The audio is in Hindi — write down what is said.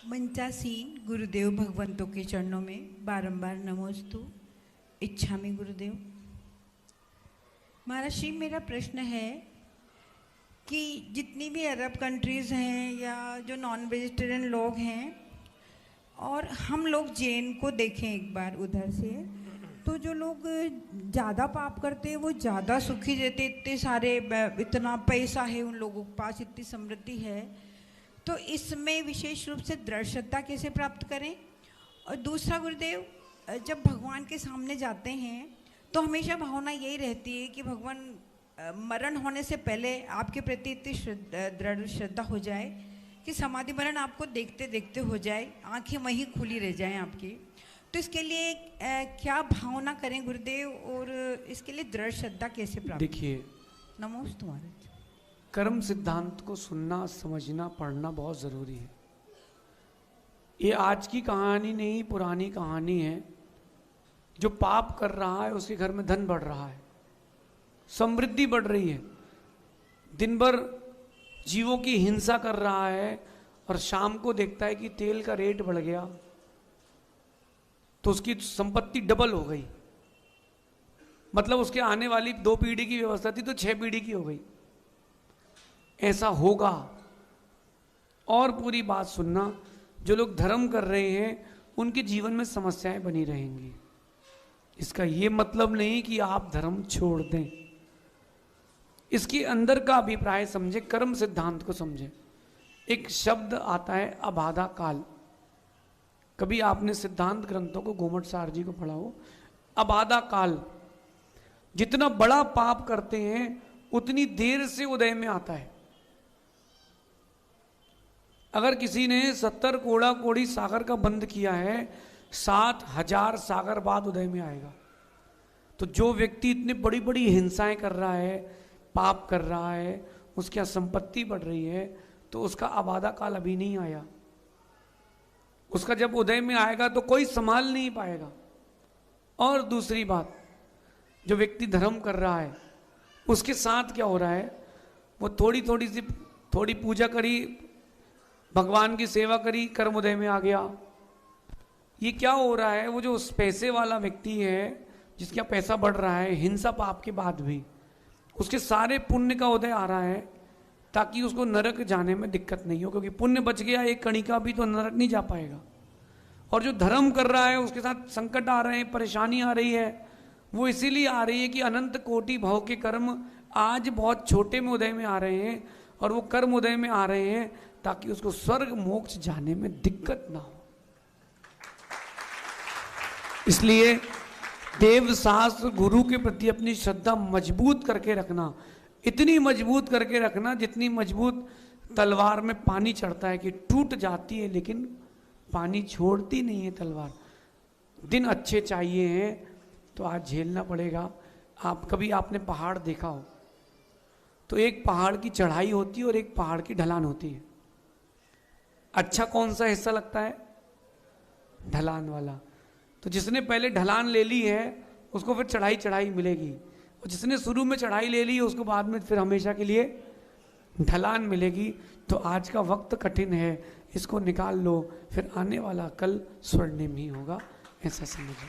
मंचासीन गुरुदेव भगवंतों के चरणों में बारंबार नमोस्तु। इच्छामि गुरुदेव। महाराज, मेरा प्रश्न है कि जितनी भी अरब कंट्रीज़ हैं या जो नॉन वेजिटेरियन लोग हैं, और हम लोग जैन को देखें एक बार उधर से, तो जो लोग ज़्यादा पाप करते हैं वो ज़्यादा सुखी रहते, इतने सारे इतना पैसा है उन लोगों के पास, इतनी समृद्धि है। तो इसमें विशेष रूप से दृढ़ श्रद्धा कैसे प्राप्त करें? और दूसरा गुरुदेव, जब भगवान के सामने जाते हैं तो हमेशा भावना यही रहती है कि भगवान मरण होने से पहले आपके प्रति इतनी दृढ़ श्रद्धा हो जाए कि समाधि मरण आपको देखते देखते हो जाए, आंखें वहीं खुली रह जाएं आपकी। तो इसके लिए क्या भावना करें गुरुदेव, और इसके लिए दृढ़ श्रद्धा कैसे प्राप्त? देखिए, नमोस्तु महाराज। कर्म सिद्धांत को सुनना, समझना, पढ़ना बहुत ज़रूरी है। ये आज की कहानी नहीं, पुरानी कहानी है। जो पाप कर रहा है उसके घर में धन बढ़ रहा है, समृद्धि बढ़ रही है। दिन भर जीवों की हिंसा कर रहा है और शाम को देखता है कि तेल का रेट बढ़ गया तो उसकी संपत्ति डबल हो गई। मतलब उसके आने वाली 2 पीढ़ी की व्यवस्था थी तो 6 पीढ़ी की हो गई। ऐसा होगा। और पूरी बात सुनना, जो लोग धर्म कर रहे हैं उनके जीवन में समस्याएं बनी रहेंगी। इसका ये मतलब नहीं कि आप धर्म छोड़ दें। इसके अंदर का अभिप्राय समझे, कर्म सिद्धांत को समझे। एक शब्द आता है अबाधा काल। कभी आपने सिद्धांत ग्रंथों को, गोमट सार जी को पढ़ा हो? अबाधा काल, जितना बड़ा पाप करते हैं उतनी देर से उदय में आता है। अगर किसी ने 70 कोड़ा कोड़ी सागर का बंद किया है, 7000 सागर बाद उदय में आएगा। तो जो व्यक्ति इतनी बड़ी बड़ी हिंसाएं कर रहा है, पाप कर रहा है, उसकी संपत्ति बढ़ रही है, तो उसका आबादा काल अभी नहीं आया। उसका जब उदय में आएगा तो कोई संभाल नहीं पाएगा। और दूसरी बात, जो व्यक्ति धर्म कर रहा है उसके साथ क्या हो रहा है, वो थोड़ी पूजा करी, भगवान की सेवा करी, कर्म उदय में आ गया। ये क्या हो रहा है, वो जो उस पैसे वाला व्यक्ति है जिसका पैसा बढ़ रहा है हिंसा पाप के बाद भी, उसके सारे पुण्य का उदय आ रहा है ताकि उसको नरक जाने में दिक्कत नहीं हो, क्योंकि पुण्य बच गया एक कणिका भी तो नरक नहीं जा पाएगा। और जो धर्म कर रहा है उसके साथ संकट आ रहे हैं, परेशानी आ रही है। वो इसीलिए आ रही है कि अनंत कोटि भव के कर्म आज बहुत छोटे में उदय में आ रहे हैं, और वो कर्म उदय में आ रहे हैं ताकि उसको स्वर्ग मोक्ष जाने में दिक्कत ना हो। इसलिए देव शास्त्र गुरु के प्रति अपनी श्रद्धा मजबूत करके रखना, इतनी मजबूत करके रखना जितनी मजबूत तलवार में पानी चढ़ता है कि टूट जाती है लेकिन पानी छोड़ती नहीं है तलवार। दिन अच्छे चाहिए हैं तो आज झेलना पड़ेगा। आपने पहाड़ देखा हो तो एक पहाड़ की चढ़ाई होती है और एक पहाड़ की ढलान होती है। अच्छा कौन सा हिस्सा लगता है? ढलान वाला। तो जिसने पहले ढलान ले ली है उसको फिर चढ़ाई मिलेगी, और जिसने शुरू में चढ़ाई ले ली है उसको बाद में फिर हमेशा के लिए ढलान मिलेगी। तो आज का वक्त कठिन है, इसको निकाल लो, फिर आने वाला कल स्वर्णिम ही होगा, ऐसा समझो।